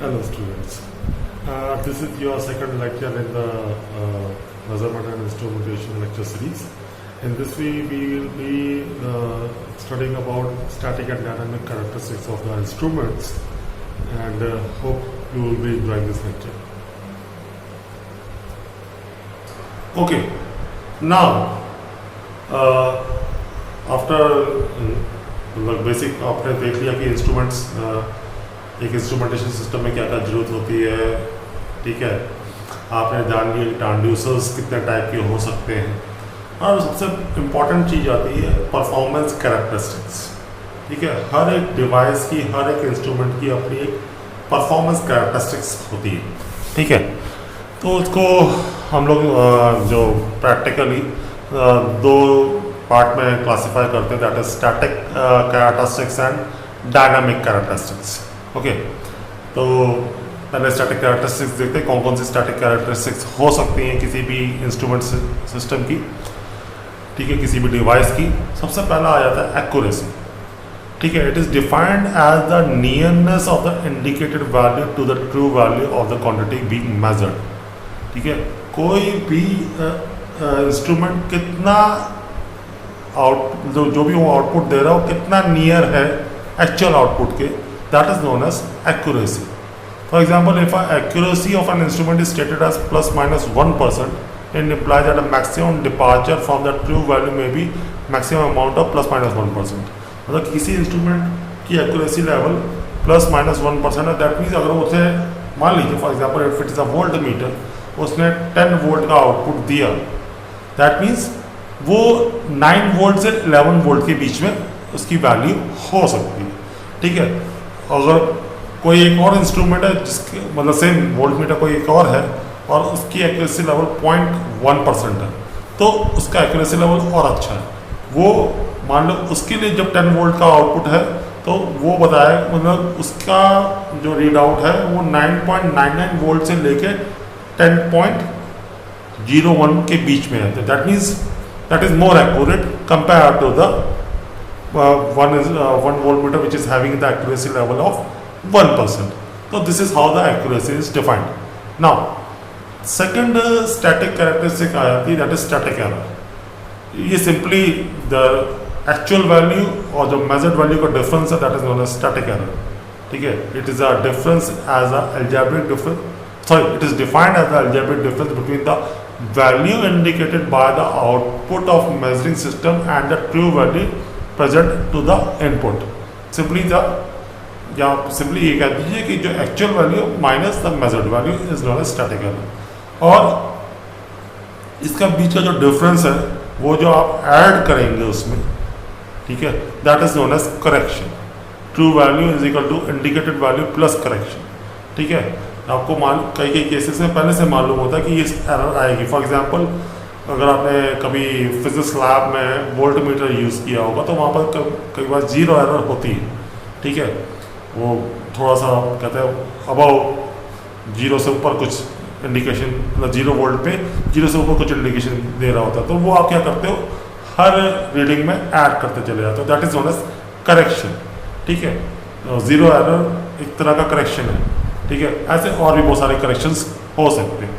Hello students, this is your second lecture in the measurement and instrumentation lecture series. In this we will be studying about static and dynamic characteristics of the instruments, and hope you will be enjoying this lecture. Okay, now after basic आपने देख लिया कि instruments एक instrumentation system में क्या क्या जरूरत होती है, ठीक है। आपने जान लिया कि ट्रांसड्यूसर्स कितने टाइप के हो सकते हैं, और सबसे इम्पॉर्टेंट चीज़ आती है परफॉर्मेंस कैरेक्टरिस्टिक्स, ठीक है। हर एक डिवाइस की, हर एक इंस्ट्रूमेंट की अपनी एक परफॉर्मेंस कैरेक्टरिस्टिक्स होती है, ठीक है। तो उसको हम लोग जो प्रैक्टिकली दो पार्ट में क्लासिफाई करते हैं, that is static characteristics and dynamic characteristics. Okay, तो पहले स्टैटिक कैरेक्टरिस्टिक्स देखते हैं कौन कौन सी स्टैटिक कैरेक्टरिस्टिक्स हो सकती हैं किसी भी इंस्ट्रूमेंट सिस्टम की, ठीक है, किसी भी डिवाइस की। सबसे पहला आ जाता है एक्यूरेसी, ठीक है। It is defined as the nearness of the indicated value to the true value of the quantity being measured, ठीक है। कोई भी इंस्ट्रूमेंट कितना जो भी वो आउटपुट दे रहा हो कितना नियर है एक्चुअल आउटपुट के, that is known as accuracy. For example, if accuracy of an instrument is stated as ±1%, it implies that a maximum departure from the true value may be maximum amount of ±1%। मतलब किसी instrument की accuracy level ±1% है, that means अगर उसे मान लीजिए for example if it is a volt meter, उसने 10 volt का आउटपुट दिया, दैट मीन्स वो 9 वोल्ट से 11 वोल्ट के बीच में उसकी वैल्यू हो सकती है, ठीक है। अगर कोई एक और इंस्ट्रूमेंट है जिसके मतलब सेम वोल्ट मीटर कोई एक और है और उसकी एक्यूरेसी लेवल 0.1% है, तो उसका एक्यूरेसी लेवल और अच्छा है। वो मान लो उसके लिए जब 10 वोल्ट का आउटपुट है तो वो बताया मतलब उसका जो रीड आउट है वो 9.99 वोल्ट से लेके 10.01 के बीच में है। That means that is more accurate compared to the one voltmeter which is having the accuracy level of 1%. So this is how the accuracy is defined. Now second static characteristic आ जाती है, that is static error। ये simply the actual value और जो measured value का difference है, that is known as static error, ठीक है। It is a difference as a algebraic difference, sorry, it is defined as the algebraic difference between the value indicated by the output of measuring system and the true value present to the input। simply या simply ये कह दीजिए कि जो actual value minus the measured value is known as static error। और इसका बीच का जो difference है वो जो आप ऐड करेंगे उसमें, ठीक है, that is known as correction। true value is equal to indicated value plus correction, ठीक है। आपको कई केसेस में पहले से मालूम होता है कि ये एरर आएगी। फॉर एग्जांपल, अगर आपने कभी फिजिक्स लैब में वोल्ट मीटर यूज़ किया होगा तो वहाँ पर कई बार 0 एरर होती है, ठीक है। वो थोड़ा सा कहते हैं अबाउ 0 से ऊपर कुछ इंडिकेशन, मतलब 0 वोल्ट पे 0 से ऊपर कुछ इंडिकेशन दे रहा होता है, तो वो आप क्या करते हो, हर रीडिंग में ऐड करते चले जाते हो, that is known as correction, ठीक है। 0 एरर एक तरह का करेक्शन है, ठीक है। ऐसे और भी बहुत सारे करेक्शंस हो सकते हैं,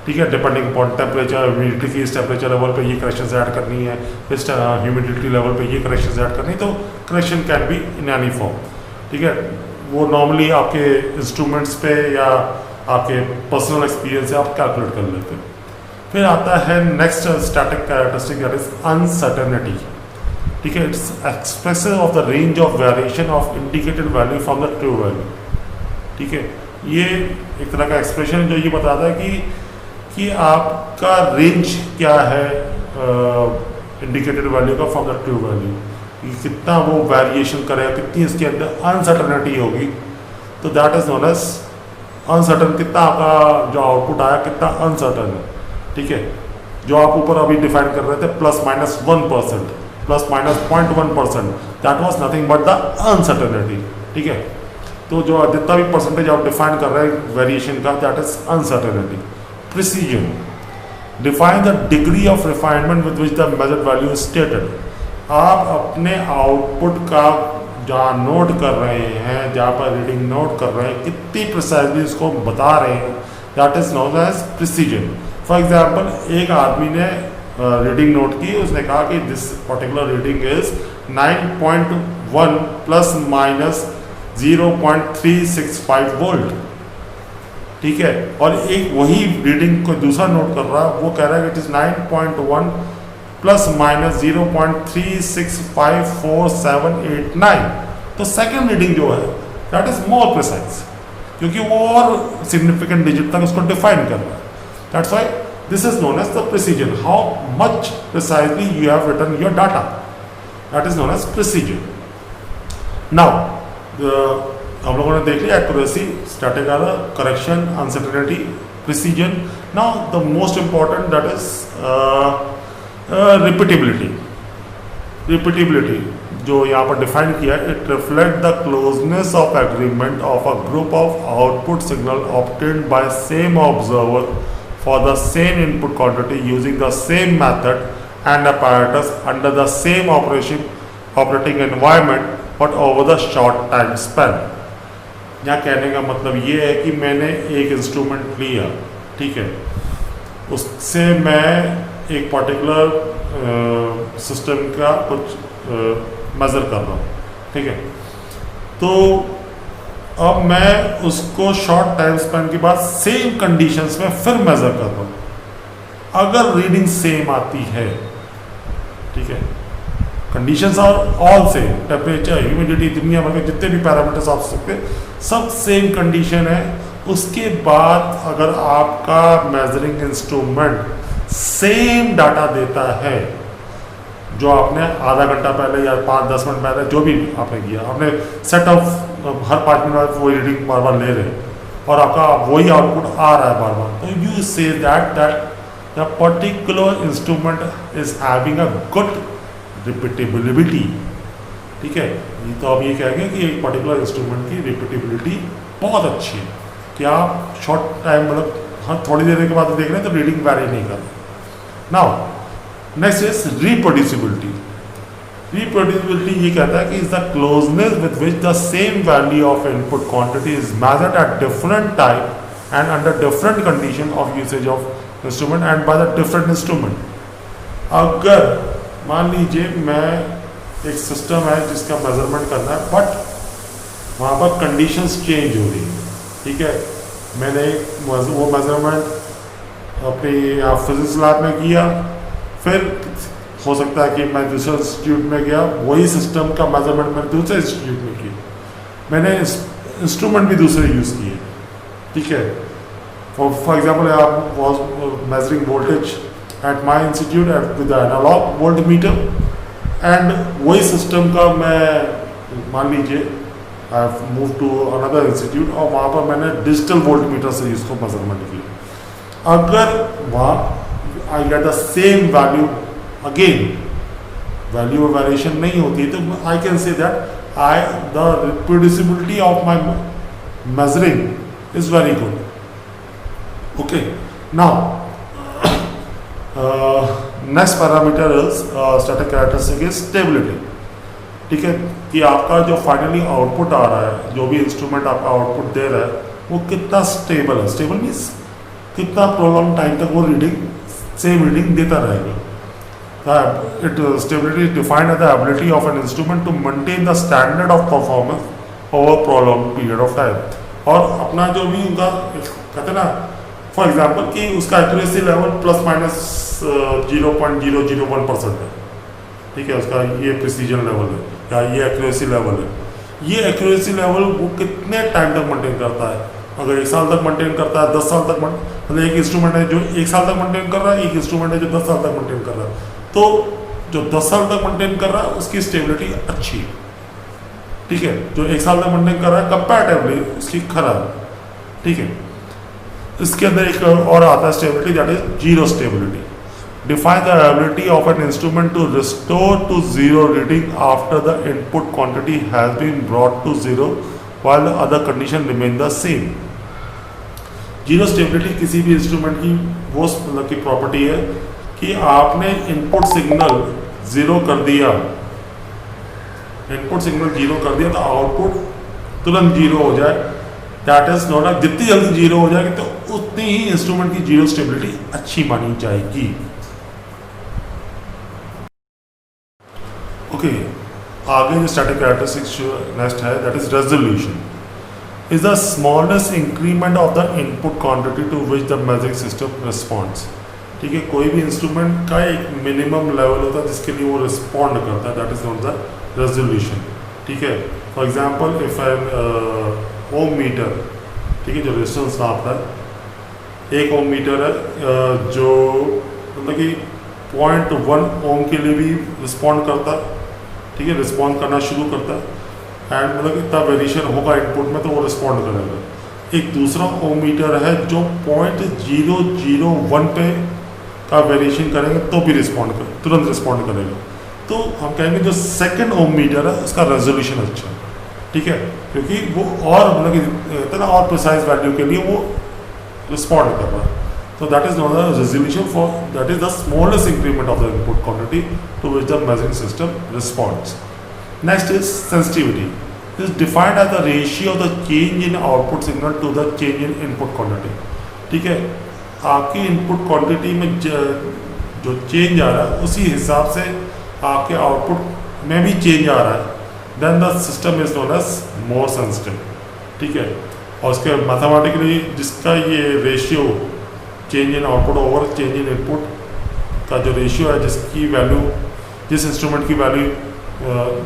ठीक है, डिपेंडिंग अपॉन टेम्परेचर, ह्यूमिडिटी की इस टेम्परेचर लेवल पे ये करेक्शंस ऐड करनी है, इस ह्यूमिडिटी लेवल पे ये करेक्शंस ऐड करनी है, तो correction can be in any form, ठीक है। वो नॉर्मली आपके इंस्ट्रूमेंट्स पे या आपके पर्सनल एक्सपीरियंस से आप कैलकुलेट कर लेते हैं। फिर आता है next static characteristic, that is uncertainty, ठीक है। It's expressive of the range of variation of indicated value from the true value, ठीक है। ये एक तरह का एक्सप्रेशन जो ये बताता है कि आपका रेंज क्या है इंडिकेटेड वैल्यू का फ्रॉम द ट्रू वैल्यू, कितना वो वेरिएशन करेगा, कितनी इसके अंदर अनसर्टेनिटी होगी, तो that is known as uncertain. कितना आपका जो आउटपुट आया कितना अनसर्टन है, ठीक है। जो आप ऊपर अभी डिफाइन कर रहे थे ±1%, ±0.1%, that was nothing but the uncertainty, ठीक है। तो जो जितना भी परसेंटेज आप डिफाइन कर रहे हैं वेरिएशन का, that is uncertainty. Precision, define the degree of refinement with which the measured value is stated. आप अपने आउटपुट का जहाँ नोट कर रहे हैं, जहाँ पर रीडिंग नोट कर रहे हैं, कितनी प्रिसाइजली इसको बता रहे हैं, that is known as precision. For example एक आदमी ने रीडिंग नोट की, उसने कहा कि this particular reading is 9.1 plus minus 0.365 volt, ठीक है। और एक वही रीडिंग को दूसरा नोट कर रहा है, वो कह रहा है कि इट इज 9.1 प्लस माइनस 0.3654789। तो सेकेंड रीडिंग जो है दैट इज मोर प्रिसाइज, क्योंकि वो और सिग्निफिकेंट डिजिट तक उसको डिफाइन कर रहा है। That's why this is known as the precision, how much precisely you have written your data, that is known as precision. Now हम लोगों ने देख लिया accuracy, static error, correction, uncertainty, precision. Now the most important that is repeatability. Repeatability जो यहाँ पर define किया है, it reflect the closeness of agreement of a group of output signal obtained by same observer for the same input quantity using the same method and apparatus under the same operating environment but over the short time span. यहाँ कहने का मतलब ये है कि मैंने एक instrument लिया, ठीक है, उससे मैं एक पर्टिकुलर सिस्टम का कुछ मेज़र कर रहा हूँ, ठीक है। तो अब मैं उसको शॉर्ट टाइम स्पैन के बाद सेम कंडीशंस में फिर मेज़र कर रहा हूँ। अगर रीडिंग सेम आती है, ठीक है, conditions are all same, temperature, humidity, दुनिया भर के जितने भी पैरामीटर्स आप सकते सब सेम कंडीशन है, उसके बाद अगर आपका मेजरिंग इंस्ट्रूमेंट सेम डाटा देता है जो आपने आधा घंटा पहले या 5-10 मिनट पहले जो भी आपने किया, आपने सेट ऑफ हर 5 मिनट वही रीडिंग बार बार ले रहे और आपका वही आउटपुट आ रहा है बार बार, तो you say that the particular instrument is having a good repeatability, ठीक है। तो आप ये कहेंगे कि एक पर्टिकुलर इंस्ट्रूमेंट की रिपीटेबिलिटी बहुत अच्छी है कि आप शॉर्ट टाइम मतलब हाँ थोड़ी देर के बाद देख रहे हैं तो रीडिंग वैरी नहीं कर। Now next is reproducibility. Reproducibility ये कहता है कि is the closeness with which the same value of input quantity is measured at different time and under different condition of usage of instrument and by the different instrument. अगर मान लीजिए मैं एक system है जिसका मेजरमेंट करना है but वहाँ पर कंडीशंस चेंज हो रही है, ठीक है, मैंने वो मेजरमेंट अपनी फिजिक्स लैब में किया, फिर हो सकता है कि मैं दूसरे इंस्टीट्यूट में गया, वही सिस्टम का मेजरमेंट मैंने दूसरे इंस्टीट्यूट में किया, मैंने इंस्ट्रूमेंट भी दूसरे यूज़ किए, ठीक है। फॉर एग्जाम्पल आप was measuring voltage at my institute with the analog voltmeter and वही सिस्टम का मैं मान लीजिए I have move to another institute और वहाँ पर मैंने डिजिटल वोल्टमीटर से इसको मेजरमेंट किया। अगर वहाँ I get the same value, again value में वेरिएशन नहीं होती तो I can say that I the reproducibility of my measuring is very good. Okay, now next parameter is static characteristic is stability, ठीक है, कि आपका जो फाइनली आउटपुट आ रहा है, जो भी इंस्ट्रूमेंट आपका आउटपुट दे रहा है वो कितना स्टेबल है। स्टेबल मीन्स कितना प्रोलॉन्ग टाइम तक वो रीडिंग सेम रीडिंग देता रहेगा। It stability is defined as the ability of an instrument to maintain the standard of performance over prolong period of time. और अपना जो भी उनका कहते हैं ना, फॉर एग्जाम्पल कि उसका एक्यूरेसी लेवल प्लस माइनस 0.001% है, ठीक है, उसका ये प्रिसीजन लेवल है या ये एक्यूरेसी लेवल है। ये एक्यूरेसी लेवल वो कितने टाइम तक मेंटेन करता है? अगर 1 साल तक मेंटेन करता है, 10 साल तक मतलब एक इंस्ट्रूमेंट है जो 1 साल तक मेंटेन कर रहा है, एक इंस्ट्रूमेंट है जो 10 साल तक मेंटेन कर रहा है, तो जो 10 साल तक मेंटेन कर रहा है उसकी स्टेबिलिटी अच्छी है, ठीक है। जो 1 साल तक मेंटेन कर रहा है कंपैरेटिवली उसकी खराब, ठीक है। इसके अंदर एक और आता है stability, that is zero stability. Define the ability of an instrument to restore to zero reading after the input quantity has been brought to zero while the other condition remain the same. Zero stability किसी भी instrument की वो मतलब की property है कि आपने input signal zero कर दिया, इनपुट सिग्नल जीरो कर दिया तो आउटपुट तुरंत जीरो हो जाए, दैट इज नॉट अ, जितनी जल्दी जीरो हो जाएगी तो उतनी ही इंस्ट्रूमेंट की जीरो स्टेबिलिटी अच्छी मानी जाएगी। ओके, आगे जो स्टैटिक कैरेक्टरिस्टिक्स नेक्स्ट है that is resolution is the smallest increment of the input quantity to which the measuring system responds. ठीक है, कोई भी इंस्ट्रूमेंट का एक मिनिमम लेवल होता है जिसके लिए वो रिस्पॉन्ड करता है, that is not the resolution. ठीक है, for example if an ohm meter, ठीक है, जो रेजिस्टेंस नापता है, एक ओम मीटर है जो मतलब कि 0.1 ओम के लिए भी रिस्पॉन्ड करता है। ठीक है, रिस्पॉन्ड करना शुरू करता है एंड मतलब इतना वेरिएशन होगा इनपुट में तो वो रिस्पॉन्ड करेगा। एक दूसरा ओम मीटर है जो 0.001 पे का वेरिएशन करेंगे तो भी तुरंत रिस्पॉन्ड करेगा। तो हम कहेंगे जो सेकंड ओम मीटर है उसका रेजोल्यूशन अच्छा है। ठीक है, क्योंकि वो और मतलब कि इतना और प्रिसाइज वैल्यू के लिए वो रिस्पॉन्ड कर रहा है। So that is known as resolution for, that is the smallest increment of the input quantity to which the measuring system responds. Next is sensitivity. It is defined as the ratio of the change in output signal to the change in input quantity. ठीक है, आपकी input quantity में जो change आ रहा है उसी हिसाब से आपके आउटपुट में भी चेंज आ रहा है, then the system is known as more sensitive. ठीक है, और उसके मैथमेटिकली जिसका ये ratio change in output over change in input का जो रेशियो है, जिसकी वैल्यू जिस इंस्ट्रूमेंट की वैल्यू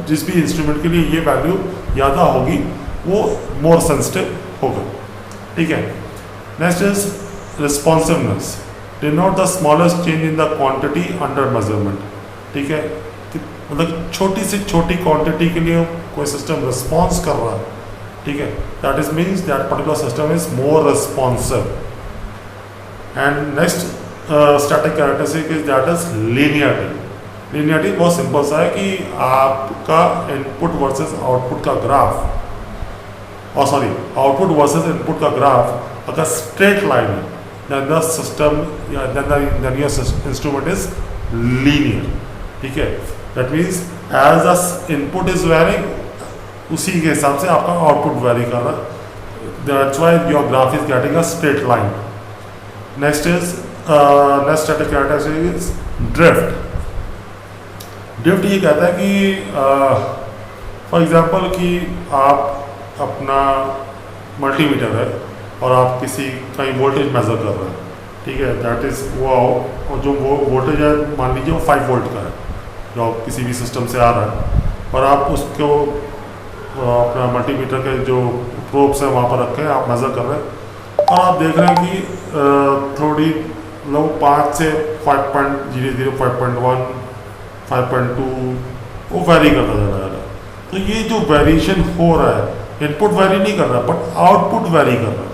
जिस भी इंस्ट्रूमेंट के लिए ये वैल्यू ज़्यादा होगी वो मोर सेंसिटिव होगा। ठीक है, next is responsiveness, denote the smallest change in the quantity under measurement. ठीक है, मतलब छोटी से छोटी क्वांटिटी के लिए कोई सिस्टम रिस्पॉन्स कर रहा है, ठीक है, that is means that particular system is more responsive. And next static characteristic is that is linearity. Linearity बहुत सिंपल सा है कि आपका इनपुट वर्सेस आउटपुट का ग्राफ, और सॉरी आउटपुट वर्सेस इनपुट का ग्राफ अगर स्ट्रेट लाइन है then the system then your instrument is linear। ठीक है, that means as the input is varying उसी के हिसाब से आपका आउटपुट वेरी कर रहा है, that's why your graph is getting a straight line। next is next static characteristic is drift। drift ये कहता है कि फॉर एग्जांपल कि आप अपना मल्टीमीटर है और आप किसी कहीं वोल्टेज मेज़र कर रहे हैं, ठीक है, दैट इज़ वो जो वो वोल्टेज है मान लीजिए वो 5 वोल्ट का है जो किसी भी सिस्टम से आ रहा है, और आप उसको अपना मल्टीमीटर के जो प्रोब्स हैं वहाँ पर रखें, आप मेज़र कर रहे हैं और आप देख रहे हैं कि थोड़ी मतलब 5 से 5.00 5.1 5.2 वो वेरी करता जा रहा है। तो ये जो वेरिएशन हो रहा है, इनपुट वेरी नहीं कर रहा बट आउटपुट वेरी कर रहा है,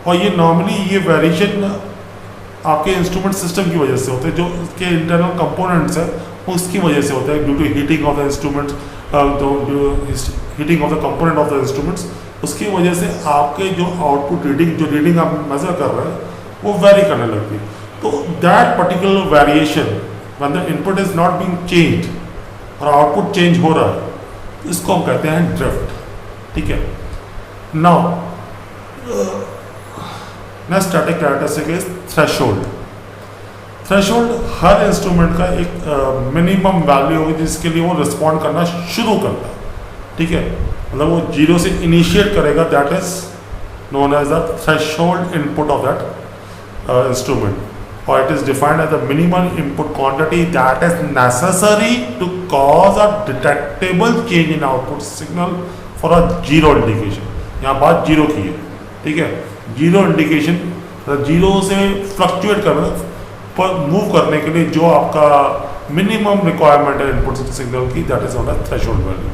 और ये नॉर्मली ये वेरिएशन आपके इंस्ट्रूमेंट सिस्टम की वजह से होते हैं, जो उसके इंटरनल कंपोनेंट्स हैं उसकी वजह से होता है, due to heating of the instruments, heating of the component of the instruments, उसकी वजह से आपके जो आउटपुट रीडिंग जो रीडिंग आप मेजर कर रहे हैं वो वेरी करने लगती है। तो that particular variation when the input is not being changed और आउटपुट चेंज हो रहा है, इसको हम कहते हैं ड्रिफ्ट। ठीक है, now next static characteristic is threshold. Threshold her instrument का एक मिनिमम वैल्यू होगी जिसके लिए वो रिस्पॉन्ड करना शुरू करता है। ठीक है, मतलब वो जीरो से इनिशिएट करेगा, that is known as the threshold input of that instrument, or it is defined as the minimum input quantity that is necessary to cause a detectable change in output signal for a zero indication। यहाँ बात zero की है, ठीक है, zero indication zero से fluctuate करना पर move करने के लिए जो आपका मिनिमम रिक्वायरमेंट है इनपुट सिग्नल की, that is not a threshold value.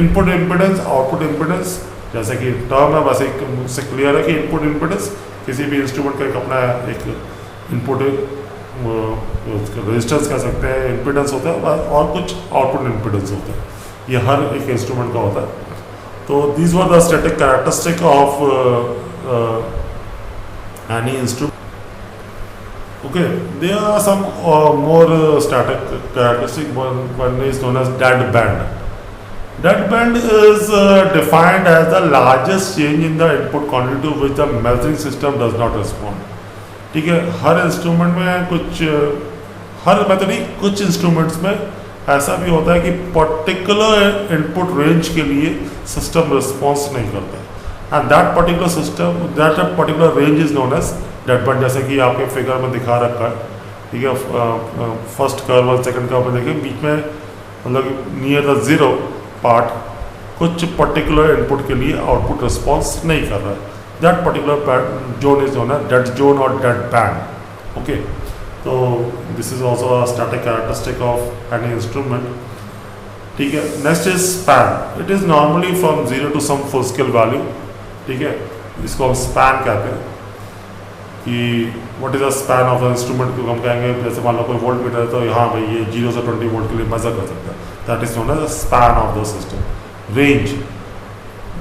Input impedance, output impedance, जैसे कि टर्म है वैसे से क्लियर है कि इनपुट इम्पिडेंस किसी भी इंस्ट्रूमेंट का एक अपना एक इनपुट रेजिस्टेंस कह सकते हैं, इम्पिडेंस होता है, और कुछ आउटपुट इम्पिडेंस होता है, ये हर एक इंस्ट्रूमेंट का होता है। तो these were the static characteristic of any instrument. Okay, there are some more static characteristic, one is known as dead band. Dead band is defined as the largest change in the input quantity to which the measuring system does not respond. ठीक है, हर instrument में कुछ, हर मैं तो नहीं, कुछ instruments में ऐसा भी होता है कि पर्टिकुलर इनपुट रेंज के लिए सिस्टम रिस्पॉन्स नहीं करता, and that particular system, that particular range is known as dead band. जैसे कि आपके फिगर में दिखा रखा है, ठीक है, फर्स्ट कर्व और सेकंड कर्व में देखें, बीच में मतलब नियर द जीरो पार्ट कुछ पर्टिकुलर इनपुट के लिए आउटपुट रिस्पॉन्स नहीं कर रहा है, that particular zone is known as dead zone और डेड बैंड। ओके, तो this is also a static characteristic of any instrument. ठीक है, next is span. It is normally from zero to some full scale value. ठीक है, इसको हम span कहते हैं कि what is the span of the instrument को हम कहेंगे, जैसे मान लो कोई वोल्ट मीटर है तो यहाँ भाई ये 0 से 20 वोल्ट के लिए मेजर कर सकता है, that is known as the span of the system. Range,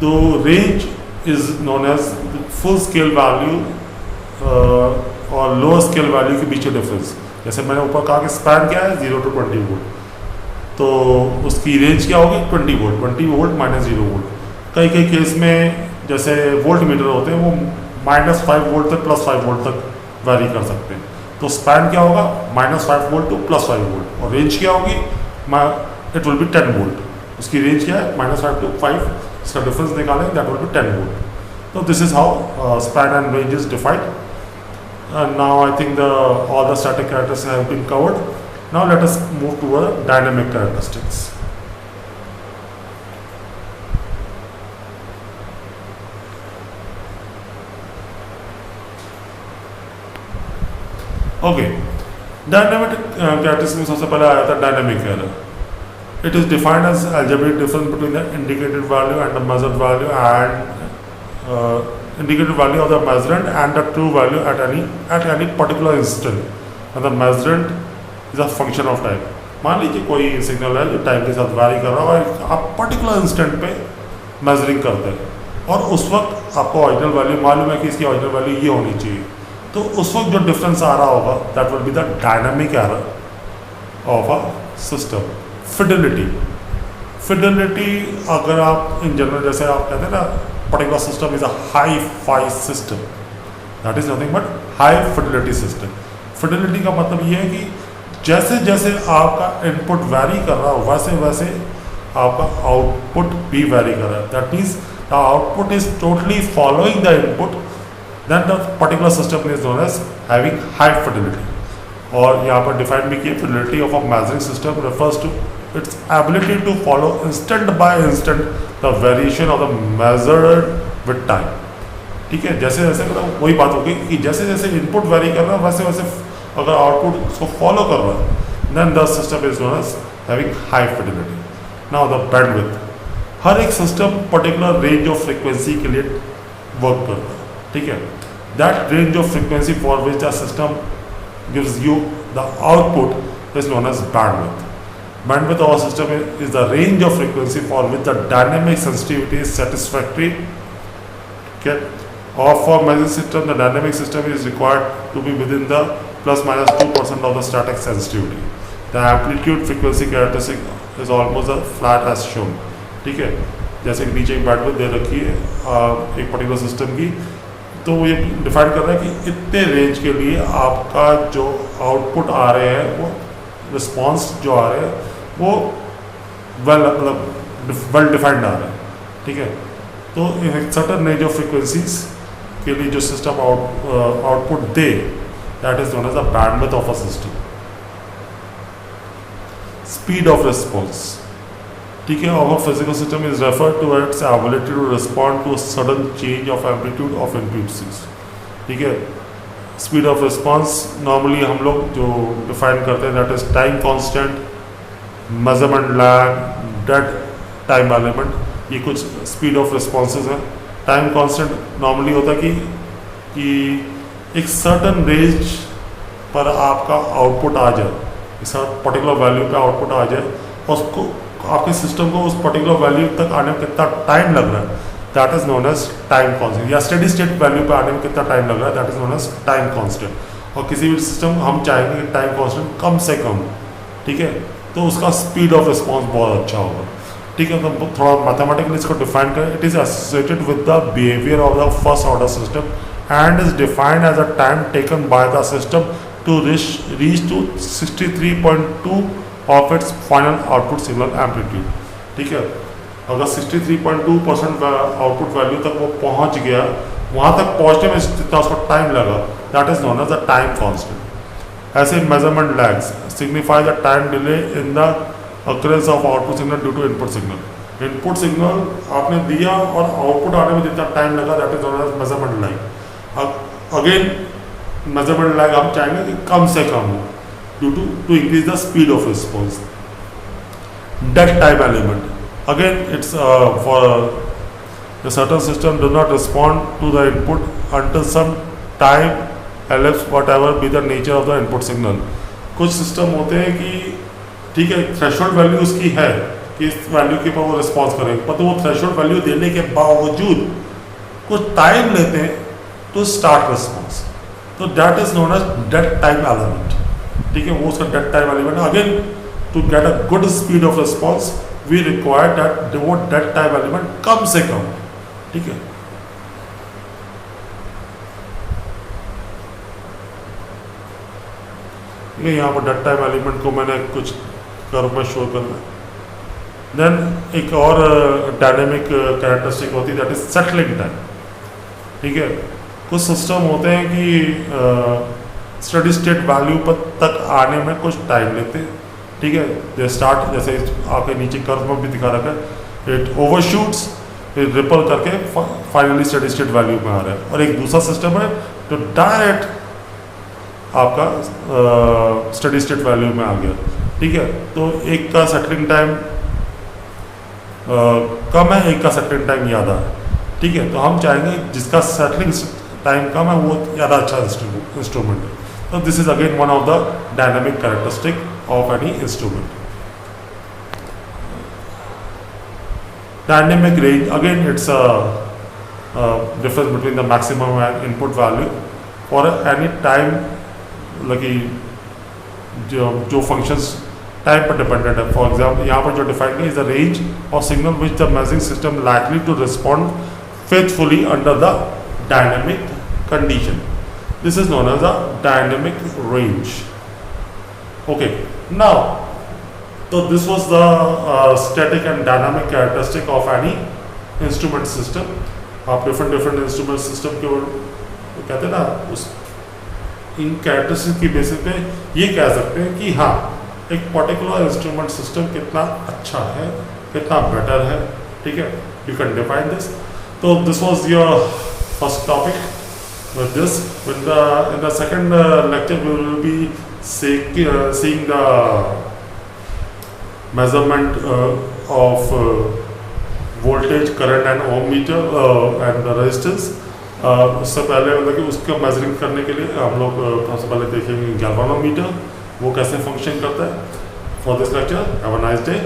तो range is known as full scale value और लोअर स्केल वैल्यू के बीच डिफरेंस। जैसे मैंने ऊपर कहा कि स्पैन क्या है, 0 to 20 वोल्ट, तो उसकी रेंज क्या होगी 20 वोल्ट, 20 वोल्ट माइनस 0 वोल्ट। कई कई केस में जैसे वोल्ट मीटर होते हैं वो -5 वोल्ट तक +5 वोल्ट तक वेरी कर सकते हैं, तो स्पैन क्या होगा -5 वोल्ट टू +5 वोल्ट, और रेंज क्या होगी, इट विल बी 10 वोल्ट। उसकी रेंज क्या है -5 to 5, इसका डिफरेंस निकालें, that will be 10 volt. So this is how span and range is defined. And now I think all the static characteristics have been covered. Now let us move to dynamic characteristics. Okay, dynamic characteristics में सबसे पहले आया था dynamic error. It is defined as algebraic difference between the indicated value and the measured value and indicated value of the measurand and the true value at any particular instant. And the measurand is a function of time. मान लीजिए कोई signal है जो time के साथ vary कर रहा है और आप पर्टिकुलर इंस्टेंट पे मेजरिंग करते हैं और उस वक्त आपको ओरिजिनल वैल्यू मालूम है कि इसकी ओरिजिनल वैल्यू ये होनी चाहिए, तो उस वक्त जो डिफरेंस आ रहा होगा that will be the dynamic error of a system. Fidelity अगर आप इन जनरल जैसे आप कहते हैं ना, particular system is a high-fi system, that is nothing but high fidelity system. Fidelity का मतलब ये है कि जैसे जैसे आपका इनपुट वैरी कर रहा हो वैसे वैसे आपका आउटपुट भी वैरी कर रहा है, that means the output is totally following the input, then the particular system is known as having high fidelity. और यहाँ पर डिफाइन भी किया, fidelity of a measuring system refers to its ability to follow instant by instant the variation of the measured with time। ठीक है, जैसे जैसे मतलब वही बात होगी कि जैसे जैसे इनपुट वेरी कर रहा है वैसे वैसे अगर आउटपुट उसको फॉलो कर रहा है, then the system is known as having high fidelity. Now the bandwidth, हर एक system particular range of frequency के लिए वर्क करता है। ठीक है, that range of frequency for which the system gives you the output is known as bandwidth. Bandwidth of a system is the range of frequency for which the dynamic sensitivity is satisfactory. Okay, or for measuring system, the dynamic system is required to be within the ±2% of the static sensitivity. The amplitude frequency characteristic is almost as flat as shown. ठीक है, जैसे कि नीचे एक bandwidth दे रखी है एक particular system की, तो ये डिफाइन कर रहा है कि इतने रेंज के लिए आपका जो आउटपुट आ रहे हैं वो रिस्पॉन्स जो आ रहे हैं वो वेल डिफाइंड आ रहा है। ठीक है, तो एक सर्टेन रेंज ऑफ फ्रीक्वेंसीज के लिए जो सिस्टम आउटपुट दे, that is known as the bandwidth of a system. Speed of response, ठीक है, of a physical system is referred to its ability to respond to sudden change of amplitude of impulses. ठीक है, speed of response normally हम लोग जो define करते हैं that is time constant, measurement lag, dead time element, ये कुछ speed of responses हैं। टाइम कांस्टेंट नॉर्मली होता है कि एक सर्टन रेंज पर आपका आउटपुट आ जाए, इस पर्टिकुलर वैल्यू पे आउटपुट आ जाए और उसको आपके सिस्टम को उस पर्टिकुलर वैल्यू तक आने में कितना टाइम लग रहा है, that is known as time constant. या स्टेडी स्टेट वैल्यू पे आने में कितना टाइम लग रहा है, that is known as time constant. और किसी भी सिस्टम हम चाहेंगे कि टाइम कांस्टेंट कम से कम, ठीक है, तो उसका स्पीड ऑफ रिस्पॉन्स बहुत अच्छा होगा। ठीक है, तो थोड़ा मैथमेटिकली इसको डिफाइन करें. It is associated with the behaviour of the first order system and is defined as a time taken by the system to reach to 63.2 of its final output signal amplitude. ठीक है, अगर 63.2% output value तक वो पहुंच गया, वहाँ तक पहुँचने में जितना उसको टाइम लगा, that is known as the time constant. ऐसे measurement lags signify the time delay in the occurrence of output signal due to input signal. Input signal आपने दिया और आउटपुट आने में जितना टाइम लगा, that is known as measurement lag. Again measurement lag हम चाहेंगे कि कम से कम हो due to increase the speed of response. Dead time element, again it's for the certain system do not respond to the input until some time elapsed whatever be the nature of the input signal. कुछ system होते हैं कि ठीक है, threshold value उसकी है कि इस वैल्यू के ऊपर वो रिस्पॉन्स करेंगे, पर तो वो थ्रेशोल्ड वैल्यू देने के बावजूद कुछ टाइम लेते हैं टू स्टार्ट रिस्पॉन्स. तो that is known as dead time element. ठीक है, वो उसका dead time element. Again to get a good speed of response we require that वो डेड टाइम एलिमेंट कम से कम. ठीक है, यहाँ पर डेड टाइम एलिमेंट को मैंने कुछ कर्व में शो करना. देन एक और डायनेमिक कैरेक्टरिस्टिक होती है, दैट इज सेटलिंग टाइम. ठीक है, कुछ सिस्टम होते हैं कि स्टडी स्टेट वैल्यू पर तक आने में कुछ टाइम लेते हैं. ठीक है, दे स्टार्ट, जैसे आपके नीचे कर्व में भी दिखा रखा है, इट ओवरशूट्स, इट रिपल करके फाइनली स्टडी स्टेट वैल्यू में आ रहा है. और एक दूसरा सिस्टम है तो डायरेक्ट आपका स्टडी स्टेट वैल्यू में आ गया. ठीक है, तो एक का सेटलिंग टाइम कम है, एक का सेटलिंग टाइम ज़्यादा है. ठीक है, तो हम चाहेंगे जिसका सेटलिंग टाइम कम है वो ज़्यादा अच्छा इंस्ट्रूमेंट है. तो this is again one of the dynamic characteristic of any instrument. Dynamic range, again it's difference between the maximum and input value for any time. लगी जो फंक्शंस टाइम पर डिपेंडेंट है. फॉर एग्जाम्पल यहाँ पर जो define किया is the range of signal which the measuring system likely to respond faithfully under the dynamic condition. This is known as a dynamic range. Okay, now तो this was the static and dynamic characteristic of any instrument system. आप different instrument system के कहते हैं ना, उस इन characteristic की basis पे ये कह सकते हैं कि हाँ, एक पर्टिकुलर इंस्ट्रूमेंट सिस्टम कितना अच्छा है, कितना बेटर है. ठीक है, यू कैन डिफाइन दिस. तो this was your first topic. With this, in the second lecture we will be seeing the measurement of voltage, current and ohm meter and the resistance. उससे पहले मतलब कि उसका measuring करने के लिए हम लोग सबसे पहले देखेंगे गैल्वानोमीटर, वो कैसे फंक्शन करता है. For this lecture have a nice day.